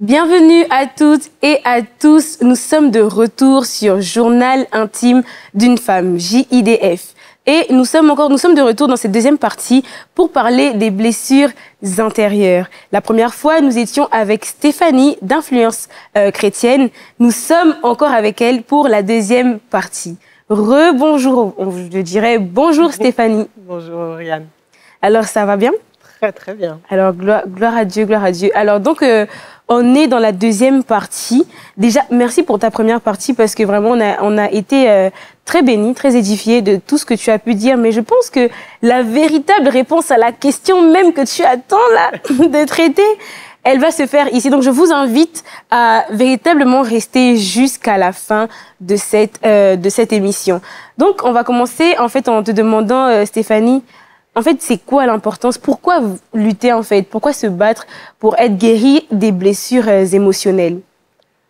Bienvenue à toutes et à tous. Nous sommes de retour sur Journal intime d'une femme, JIDF. Et nous sommes de retour dans cette deuxième partie pour parler des blessures intérieures. La première fois, nous étions avec Stéphanie d'Influence chrétienne. Nous sommes encore avec elle pour la deuxième partie. Rebonjour, je dirais bonjour Stéphanie. Bonjour Oriane. Alors, ça va bien? Très très bien. Alors, gloire à Dieu, gloire à Dieu. Alors donc, on est dans la deuxième partie. Déjà, merci pour ta première partie parce que vraiment, on a été très bénis, très édifiés de tout ce que tu as pu dire. Mais je pense que la véritable réponse à la question même que tu attends là de traiter, elle va se faire ici. Donc, je vous invite à véritablement rester jusqu'à la fin de cette émission. Donc, on va commencer en fait en te demandant, Stéphanie, en fait, c'est quoi l'importance? Pourquoi lutter, en fait? Pourquoi se battre pour être guéri des blessures émotionnelles?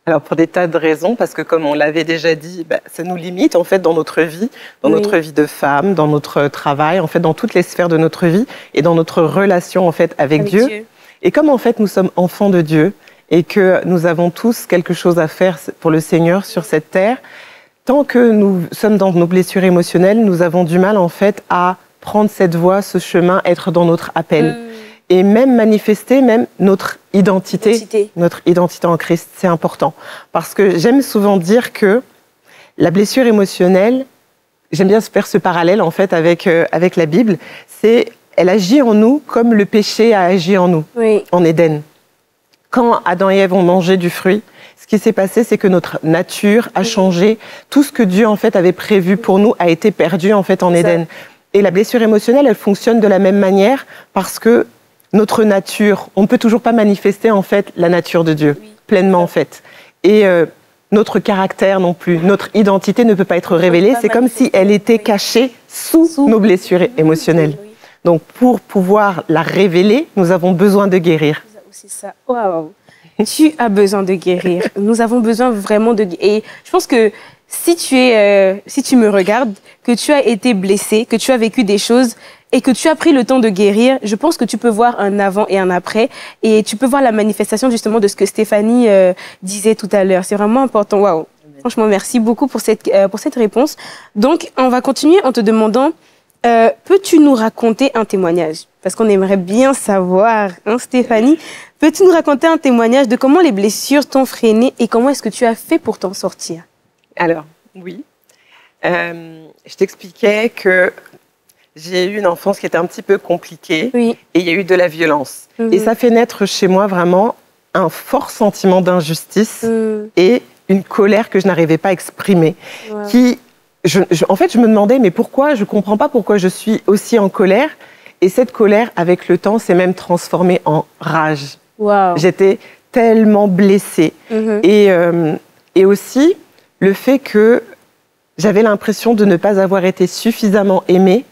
Alors, pour des tas de raisons, parce que comme on l'avait déjà dit, ça nous limite, en fait, dans notre vie, notre vie de femme, dans notre travail, en fait, dans toutes les sphères de notre vie et dans notre relation, en fait, avec Dieu. Et comme, en fait, nous sommes enfants de Dieu et que nous avons tous quelque chose à faire pour le Seigneur sur cette terre, tant que nous sommes dans nos blessures émotionnelles, nous avons du mal, en fait, à prendre cette voie, ce chemin, être dans notre appel. Et même manifester notre identité en Christ, c'est important. Parce que j'aime souvent dire que la blessure émotionnelle, j'aime bien faire ce parallèle en fait avec la Bible, elle agit en nous comme le péché a agi en nous, en Éden. Quand Adam et Ève ont mangé du fruit, ce qui s'est passé, c'est que notre nature a changé. Tout ce que Dieu en fait avait prévu pour nous a été perdu en fait en Éden. Et la blessure émotionnelle, elle fonctionne de la même manière parce que notre nature, on ne peut toujours pas manifester en fait la nature de Dieu pleinement en fait. Et notre caractère non plus, notre identité ne peut pas être révélée. C'est comme si elle était cachée sous nos blessures émotionnelles. Donc pour pouvoir la révéler, nous avons besoin de guérir. C'est ça. Waouh. Tu as besoin de guérir. Nous avons besoin vraiment de guérir. Et je pense que si tu me regardes, que tu as été blessé, que tu as vécu des choses et que tu as pris le temps de guérir, je pense que tu peux voir un avant et un après et tu peux voir la manifestation justement de ce que Stéphanie disait tout à l'heure. C'est vraiment important. Waouh. Franchement, merci beaucoup pour cette réponse. Donc, on va continuer en te demandant, peux-tu nous raconter un témoignage? Parce qu'on aimerait bien savoir, hein, Stéphanie. Peux-tu nous raconter un témoignage de comment les blessures t'ont freiné et comment est-ce que tu as fait pour t'en sortir? Alors, oui. Je t'expliquais que j'ai eu une enfance qui était un petit peu compliquée et il y a eu de la violence. Et ça fait naître chez moi vraiment un fort sentiment d'injustice et une colère que je n'arrivais pas à exprimer. En fait, je me demandais, mais pourquoi? Je ne comprends pas pourquoi je suis aussi en colère. Et cette colère, avec le temps, s'est même transformée en rage. J'étais tellement blessée. Et aussi, le fait que j'avais l'impression de ne pas avoir été suffisamment aimée,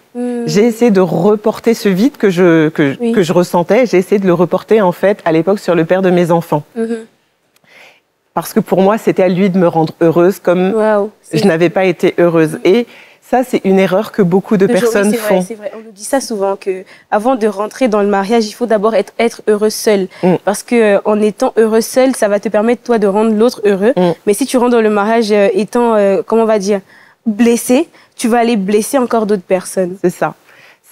j'ai essayé de reporter ce vide que je ressentais. J'ai essayé de le reporter, en fait, à l'époque, sur le père de mes enfants. Parce que pour moi, c'était à lui de me rendre heureuse comme je n'avais pas été heureuse. Et ça, c'est une erreur que beaucoup de personnes font. C'est vrai, on nous dit ça souvent, qu'avant de rentrer dans le mariage, il faut d'abord être heureux seul. Parce qu'en étant heureux seul, ça va te permettre, toi, de rendre l'autre heureux. Mais si tu rentres dans le mariage étant, comment on va dire, blessé, tu vas aller blesser encore d'autres personnes. C'est ça.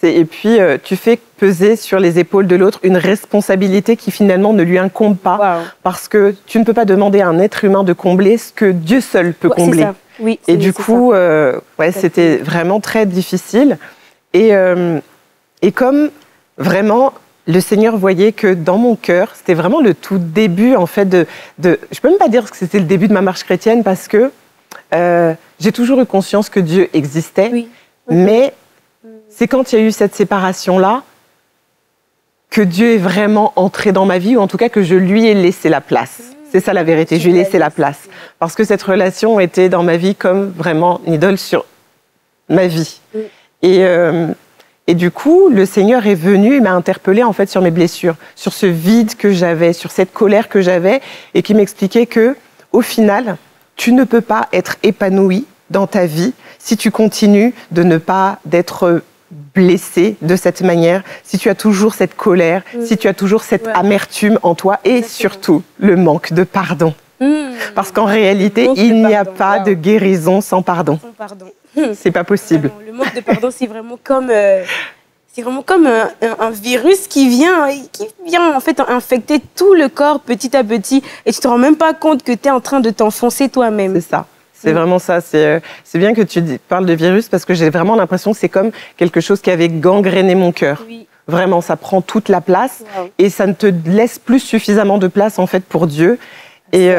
Et puis, tu fais peser sur les épaules de l'autre une responsabilité qui finalement ne lui incombe pas. Parce que tu ne peux pas demander à un être humain de combler ce que Dieu seul peut combler. Ça. Oui, et du coup, c'était vraiment très difficile. Et comme vraiment, le Seigneur voyait que dans mon cœur, c'était vraiment le tout début, en fait, je peux même pas dire que c'était le début de ma marche chrétienne parce que j'ai toujours eu conscience que Dieu existait. Mais c'est quand il y a eu cette séparation-là que Dieu est vraiment entré dans ma vie, ou en tout cas que je lui ai laissé la place. C'est ça la vérité, je lui ai laissé la place. Parce que cette relation était dans ma vie comme vraiment une idole sur ma vie. Et du coup, le Seigneur est venu et m'a interpellée en fait sur mes blessures, sur ce vide que j'avais, sur cette colère que j'avais, et qui m'expliquait que, au final, tu ne peux pas être épanoui dans ta vie si tu continues de ne pas d'être blessé de cette manière, si tu as toujours cette colère, si tu as toujours cette amertume en toi et surtout le manque de pardon. Parce qu'en réalité, il n'y a pas de guérison sans pardon. Sans pardon. C'est pas possible. Le manque de pardon, c'est vraiment comme... C'est vraiment comme un virus qui vient en fait infecter tout le corps petit à petit et tu te rends même pas compte que tu es en train de t'enfoncer toi-même. C'est ça. C'est vraiment ça. C'est bien que tu parles de virus parce que j'ai vraiment l'impression que c'est comme quelque chose qui avait gangréné mon cœur. Oui. Vraiment, ça prend toute la place et ça ne te laisse plus suffisamment de place en fait pour Dieu. Et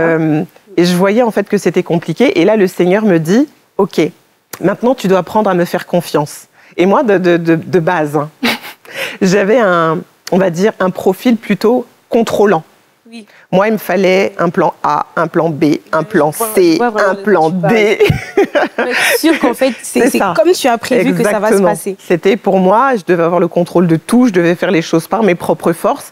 je voyais en fait que c'était compliqué. Et là, le Seigneur me dit, OK, maintenant tu dois apprendre à me faire confiance. Et moi, de base, hein, j'avais on va dire, un profil plutôt contrôlant. Oui. Moi, il me fallait un plan A, un plan B, un plan C, un plan D. Pour être sûr qu'en fait, c'est comme tu as prévu que ça va se passer. C'était pour moi, je devais avoir le contrôle de tout, je devais faire les choses par mes propres forces.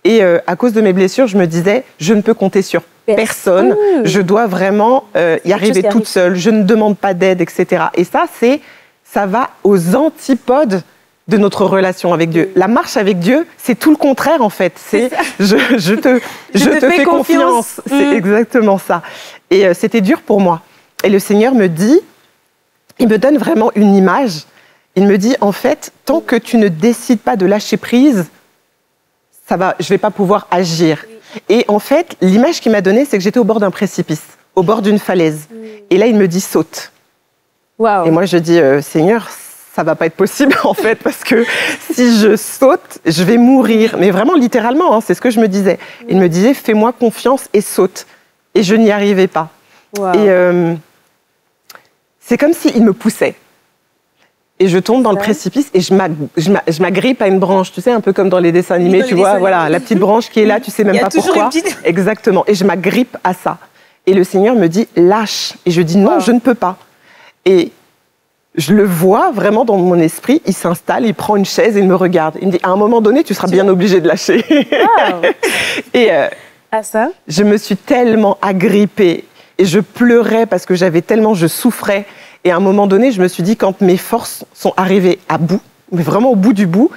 Et à cause de mes blessures, je me disais, je ne peux compter sur personne. Je dois vraiment y arriver toute seule. Je ne demande pas d'aide, etc. Et ça va aux antipodes de notre relation avec Dieu. La marche avec Dieu, c'est tout le contraire en fait. C'est je te fais confiance. C'est exactement ça. Et c'était dur pour moi. Et le Seigneur me dit, il me donne vraiment une image. Il me dit, en fait, tant que tu ne décides pas de lâcher prise, je ne vais pas pouvoir agir. Et en fait, l'image qu'il m'a donnée, c'est que j'étais au bord d'un précipice, au bord d'une falaise. Et là, il me dit, saute. Wow. Et moi, je dis, Seigneur, ça va pas être possible, en fait, parce que si je saute, je vais mourir. Mais vraiment, littéralement, hein, c'est ce que je me disais. Il me disait, fais-moi confiance et saute. Et je n'y arrivais pas. Wow. Et c'est comme s'il me poussait. Et je tombe dans le précipice et je m'agrippe à une branche, tu sais, un peu comme dans les dessins animés, tu vois, voilà, la petite branche qui est là, tu sais même pas pourquoi. Exactement. Et je m'agrippe à ça. Et le Seigneur me dit, lâche. Et je dis, non, je ne peux pas. Et je le vois vraiment dans mon esprit, il s'installe, il prend une chaise et il me regarde. Il me dit, à un moment donné, tu seras bien obligé de lâcher. Wow. Et je me suis tellement agrippée et je pleurais parce que je souffrais. Et à un moment donné, je me suis dit, quand mes forces sont arrivées à bout, mais vraiment au bout du bout,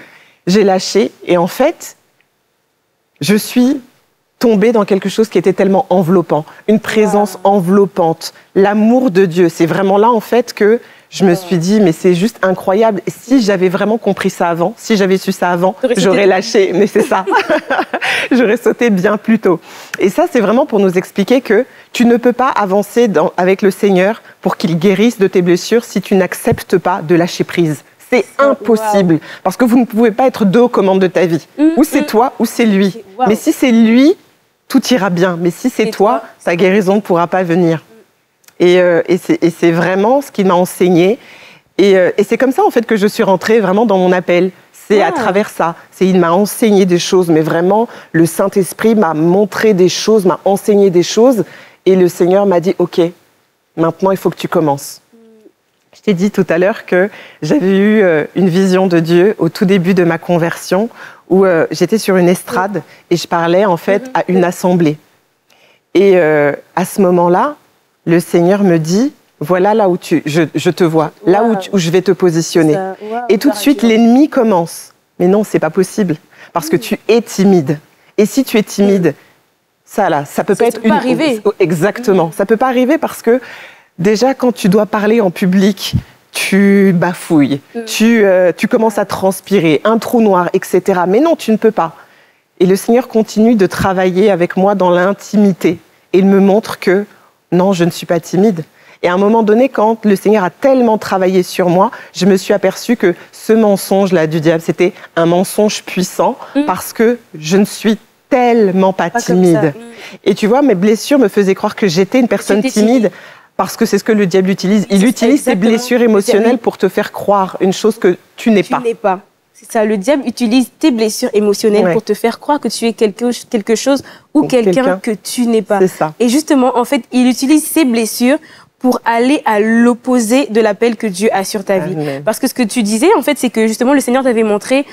j'ai lâché. Et en fait, je suis tombée dans quelque chose qui était tellement enveloppant, une présence enveloppante, l'amour de Dieu. C'est vraiment là, en fait, que je me suis dit, mais c'est juste incroyable. Si j'avais vraiment compris ça avant, si j'avais su ça avant, j'aurais lâché. Mais c'est ça. J'aurais sauté bien plus tôt. Et ça, c'est vraiment pour nous expliquer que tu ne peux pas avancer avec le Seigneur pour qu'il guérisse de tes blessures si tu n'acceptes pas de lâcher prise. C'est impossible. Parce que vous ne pouvez pas être deux aux commandes de ta vie. Ou c'est toi, ou c'est lui. Mais si c'est lui, tout ira bien. Mais si c'est toi, ta guérison ne pourra pas venir. Et c'est vraiment ce qu'il m'a enseigné. Et c'est comme ça, en fait, que je suis rentrée vraiment dans mon appel. C'est à travers ça. Il m'a enseigné des choses, mais vraiment, le Saint-Esprit m'a montré des choses, m'a enseigné des choses. Et le Seigneur m'a dit, OK, maintenant, il faut que tu commences. Je t'ai dit tout à l'heure que j'avais eu une vision de Dieu au tout début de ma conversion, où j'étais sur une estrade et je parlais, en fait, à une assemblée. Et à ce moment-là, le Seigneur me dit, voilà là où je te vois, là où je vais te positionner. Et tout de suite, l'ennemi commence. Mais non, c'est pas possible, parce que tu es timide. Et si tu es timide, ça peut pas être une... arriver. Exactement, ça peut pas arriver parce que déjà, quand tu dois parler en public, tu bafouilles, tu commences à transpirer, un trou noir, etc. Mais non, tu ne peux pas. Et le Seigneur continue de travailler avec moi dans l'intimité. Et il me montre que non, je ne suis pas timide. Et à un moment donné, quand le Seigneur a tellement travaillé sur moi, je me suis aperçue que ce mensonge-là du diable, c'était un mensonge puissant parce que je ne suis tellement pas timide. Et tu vois, mes blessures me faisaient croire que j'étais une personne timide parce que c'est ce que le diable utilise. Il utilise ses blessures émotionnelles pour te faire croire une chose que tu n'es pas. C'est ça, le diable utilise tes blessures émotionnelles pour te faire croire que tu es quelque chose ou quelqu'un que tu n'es pas. C'est ça. Et justement, en fait, il utilise ces blessures pour aller à l'opposé de l'appel que Dieu a sur ta vie. Parce que ce que tu disais, en fait, c'est que justement, le Seigneur t'avait montré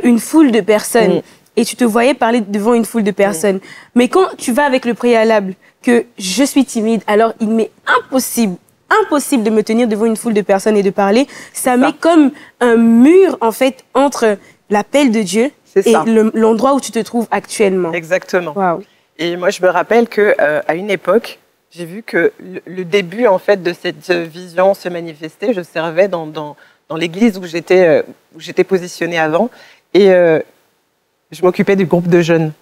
une foule de personnes. Et tu te voyais parler devant une foule de personnes. Mais quand tu vas avec le préalable que je suis timide, alors il m'est impossible impossible de me tenir devant une foule de personnes et de parler. Ça met comme un mur, en fait, entre l'appel de Dieu et l'endroit où tu te trouves actuellement. Exactement. Wow. Et moi, je me rappelle qu'à une époque, j'ai vu que le début, en fait, de cette vision se manifester. Je servais dans l'église où j'étais positionnée avant. Et je m'occupais du groupe de jeunes.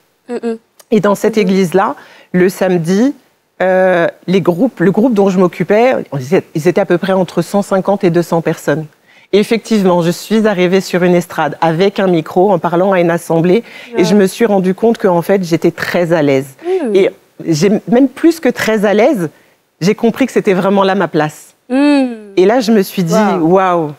Et dans cette église-là, le samedi, le groupe dont je m'occupais, ils étaient à peu près entre 150 et 200 personnes. Et effectivement, je suis arrivée sur une estrade avec un micro en parlant à une assemblée et je me suis rendu compte qu'en fait, j'étais très à l'aise. Et même plus que très à l'aise, j'ai compris que c'était vraiment là ma place. Et là, je me suis dit, waouh,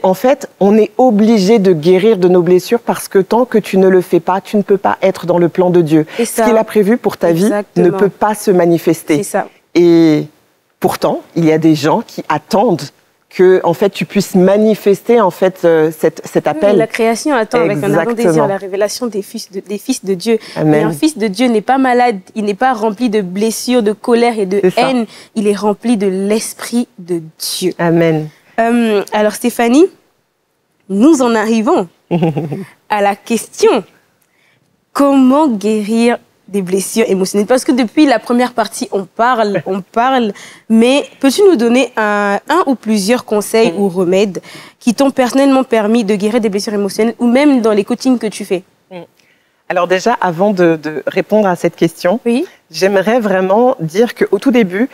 en fait, on est obligé de guérir de nos blessures parce que tant que tu ne le fais pas, tu ne peux pas être dans le plan de Dieu. Ce qu'il a prévu pour ta vie ne peut pas se manifester. C'est ça. Et pourtant, il y a des gens qui attendent que en fait, tu puisses manifester en fait, cet appel. La création attend avec un ardent désir la révélation des fils de Dieu. Amen. Et un fils de Dieu n'est pas malade, il n'est pas rempli de blessures, de colère et de haine. Il est rempli de l'Esprit de Dieu. Amen. Alors Stéphanie, nous en arrivons à la question. Comment guérir des blessures émotionnelles? Parce que depuis la première partie, on parle, mais peux-tu nous donner un ou plusieurs conseils ou remèdes qui t'ont personnellement permis de guérir des blessures émotionnelles ou même dans les coachings que tu fais? Alors déjà, avant de répondre à cette question, j'aimerais vraiment dire qu'au tout début,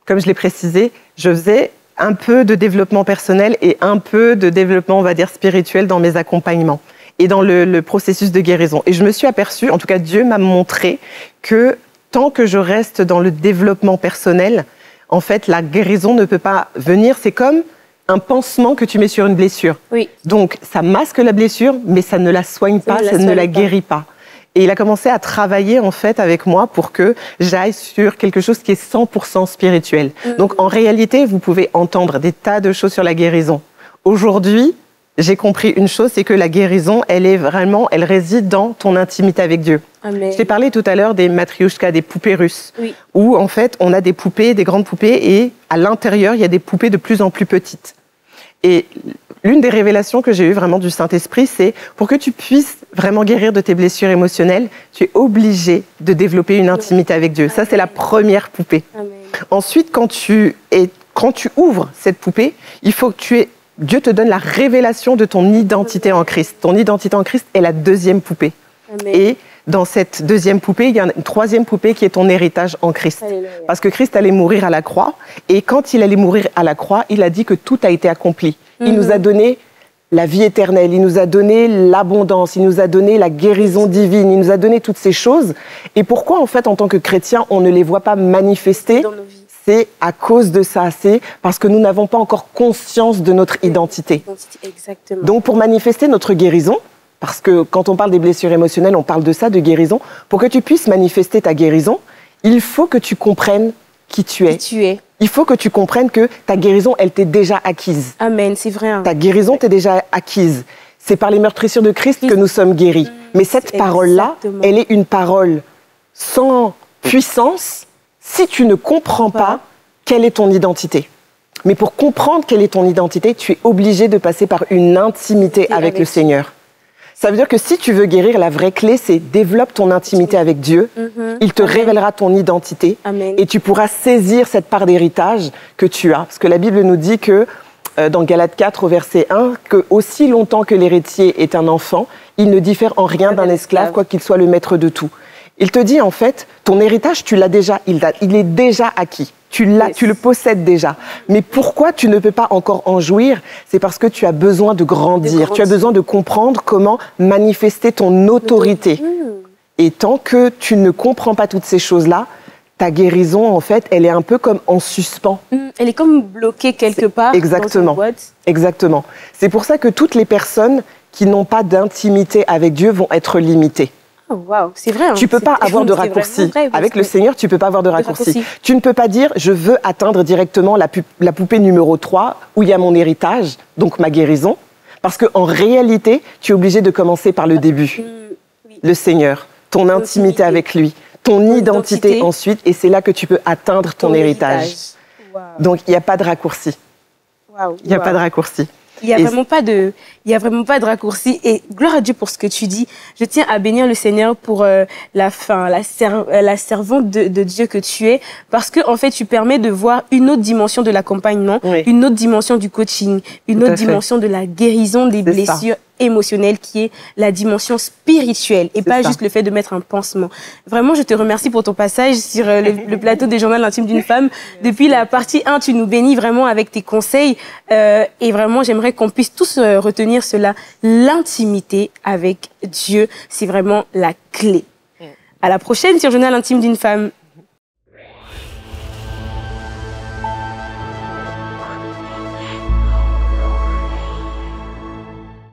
comme je l'ai précisé, je faisais un peu de développement personnel et un peu de développement, on va dire, spirituel dans mes accompagnements et dans le processus de guérison. Et je me suis aperçue, en tout cas Dieu m'a montré que tant que je reste dans le développement personnel, en fait, la guérison ne peut pas venir. C'est comme un pansement que tu mets sur une blessure. Donc, ça masque la blessure, mais ça ne la soigne pas, ça ne la guérit pas. Et il a commencé à travailler, en fait, avec moi pour que j'aille sur quelque chose qui est 100% spirituel. Donc, en réalité, vous pouvez entendre des tas de choses sur la guérison. Aujourd'hui, j'ai compris une chose, c'est que la guérison, elle réside dans ton intimité avec Dieu. Amen. Je t'ai parlé tout à l'heure des matrioshkas, des poupées russes, où en fait, on a des poupées, des grandes poupées, et à l'intérieur, il y a des poupées de plus en plus petites. Et l'une des révélations que j'ai eues vraiment du Saint-Esprit, c'est pour que tu puisses vraiment guérir de tes blessures émotionnelles, tu es obligé de développer une intimité avec Dieu. Ça, c'est la première poupée. Amen. Ensuite, quand tu ouvres cette poupée, il faut que Dieu te donne la révélation de ton identité en Christ. Ton identité en Christ est la deuxième poupée. Amen. Et dans cette deuxième poupée, il y a une troisième poupée qui est ton héritage en Christ. Alléluia. Parce que Christ allait mourir à la croix. Et quand il allait mourir à la croix, il a dit que tout a été accompli. Il nous a donné la vie éternelle, il nous a donné l'abondance, il nous a donné la guérison divine, il nous a donné toutes ces choses. Et pourquoi, en fait, en tant que chrétien, on ne les voit pas manifester dans nos vies? C'est à cause de ça, c'est parce que nous n'avons pas encore conscience de notre identité. Exactement. Donc, pour manifester notre guérison, parce que quand on parle des blessures émotionnelles, on parle de ça, de guérison. Pour que tu puisses manifester ta guérison, il faut que tu comprennes qui tu es. Il faut que tu comprennes que ta guérison, elle t'est déjà acquise. Amen, c'est vrai. Ta guérison t'est déjà acquise. C'est par les meurtrissures de Christ que nous sommes guéris. Mais cette parole-là, elle est une parole sans puissance si tu ne comprends pas quelle est ton identité. Mais pour comprendre quelle est ton identité, tu es obligé de passer par une intimité avec le Seigneur. Ça veut dire que si tu veux guérir, la vraie clé, c'est développe ton intimité avec Dieu. Il te révélera ton identité. Amen. Et tu pourras saisir cette part d'héritage que tu as. Parce que la Bible nous dit que, dans Galates 4, au verset 1, que aussi longtemps que l'héritier est un enfant, il ne diffère en rien d'un esclave, quoi qu'il soit le maître de tout. Il te dit, en fait, ton héritage, tu l'as déjà, il est déjà acquis. Tu le possèdes déjà. Mais pourquoi tu ne peux pas encore en jouir? C'est parce que tu as besoin de grandir. Tu as besoin de comprendre comment manifester ton autorité. Et tant que tu ne comprends pas toutes ces choses-là, ta guérison, en fait, elle est un peu comme en suspens. Elle est comme bloquée quelque part. Exactement. Dans une boîte. Exactement. C'est pour ça que toutes les personnes qui n'ont pas d'intimité avec Dieu vont être limitées. Oh, wow. C'est vrai. Tu ne peux pas avoir de raccourci. Avec le Seigneur, tu ne peux pas avoir de raccourci. Tu ne peux pas dire, je veux atteindre directement la poupée numéro 3, où il y a mon héritage, donc ma guérison. Parce qu'en réalité, tu es obligé de commencer par le début. Le Seigneur, ton intimité avec lui, ton identité ensuite, et c'est là que tu peux atteindre ton héritage. Wow. Donc, il n'y a pas de raccourci. Wow. Il n'y a pas de raccourci. Il n'y a vraiment pas de raccourci. Et gloire à Dieu pour ce que tu dis. Je tiens à bénir le Seigneur pour la servante de Dieu que tu es. Parce que, en fait, tu permets de voir une autre dimension de l'accompagnement, une autre dimension du coaching, une autre dimension de la guérison des blessures émotionnelle qui est la dimension spirituelle et pas juste le fait de mettre un pansement. Vraiment, je te remercie pour ton passage sur le plateau des Journal intime d'une femme. Depuis la partie 1, tu nous bénis vraiment avec tes conseils et vraiment, j'aimerais qu'on puisse tous retenir cela. L'intimité avec Dieu, c'est vraiment la clé. À la prochaine sur Journal intime d'une femme.